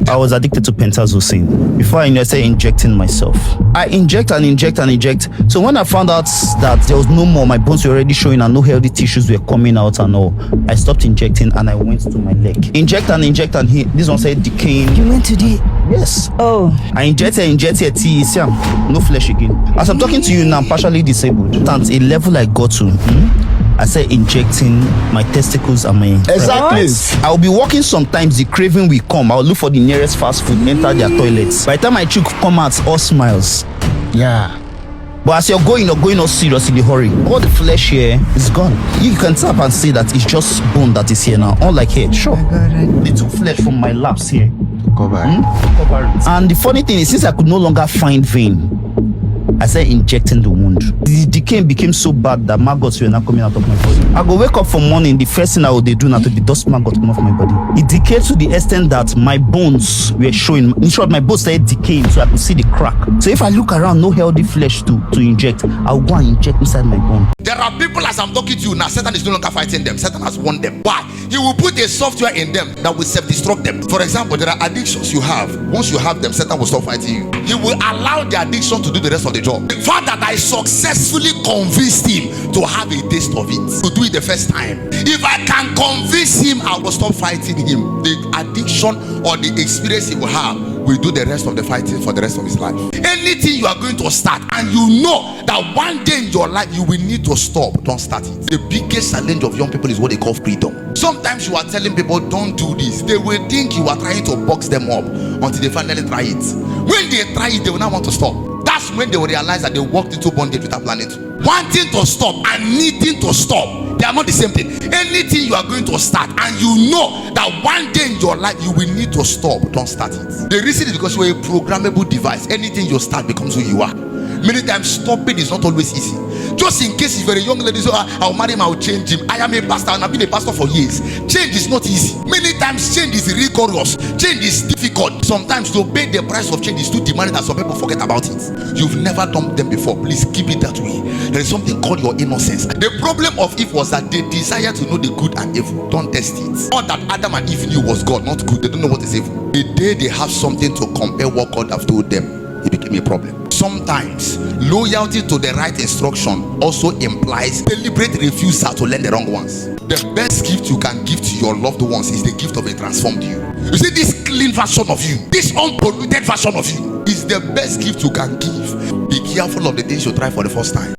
I was addicted to pentazocine. Before I knew, I started injecting myself. I inject and inject and inject. So when I found out that there was no more, my bones were already showing and no healthy tissues were coming out and all, I stopped injecting and I went to my leg. Inject and this one said decaying. You went to the... Yes. Oh. I injected no flesh again. As I'm talking to you now, I'm partially disabled. At a level I got to, I started injecting my testicles and my... Exactly. I'll be walking sometimes, the craving will come. I'll look for the nearest fast food, enter their toilets. By the time I choke, come out, all smiles. Yeah. But as you're going all serious in the hurry, all the flesh here is gone. You can tap and see that it's just bone that is here now. Unlike here, sure. They took flesh from my laps here. Cover. Cover it. And the funny thing is, since I could no longer find vein, I started injecting the wound. The decay became so bad that maggots were not coming out of my body. I go wake up for morning, the first thing I would do now to the dust maggot come off my body. It decayed to the extent that my bones were showing. In short, my bones started decaying so I could see the crack. So if I look around, no healthy flesh to inject, I'll go and inject inside my bone. There are people, as I'm talking to you now, Satan is no longer fighting them. Satan has won them. Why? He will put a software in them that will self-destruct them. For example, there are addictions you have. Once you have them, Satan will stop fighting you. He will allow the addiction to do the rest of the job. The fact that I successfully convinced him to have a taste of it, to do it the first time. If I can convince him, I will stop fighting him. The addiction or the experience he will have will do the rest of the fighting for the rest of his life. Anything you are going to start and you know that one day in your life you will need to stop, don't start it. The biggest challenge of young people is what they call freedom. Sometimes you are telling people don't do this. They will think you are trying to box them up until they finally try it. When they try it, they will not want to stop. That's when they will realize that they walked into bondage without planning to. Wanting to stop and needing to stop, they are not the same thing. Anything you are going to start and you know that one day in your life you will need to stop, don't start it. The reason is because you are a programmable device. Anything you start becomes who you are. Many times stopping is not always easy. Just in case if you're a young lady, so I'll marry him, I'll change him. I am a pastor and I've been a pastor for years. Change is not easy. Many times change is rigorous. Change is difficult. Sometimes to pay the price of change is too demanding that some people forget about it. You've never done them before. Please keep it that way. There is something called your innocence. The problem of Eve was that they desire to know the good and evil. Don't test it. All that Adam and Eve knew was God, not good. They don't know what is evil. The day they have something to compare what God have told them, it became a problem. Sometimes loyalty to the right instruction also implies deliberate refusal to learn the wrong ones. The best gift you can give to your loved ones is the gift of a transformed you. You see, this clean version of you, this unpolluted version of you is the best gift you can give. Be careful of the things you try for the first time.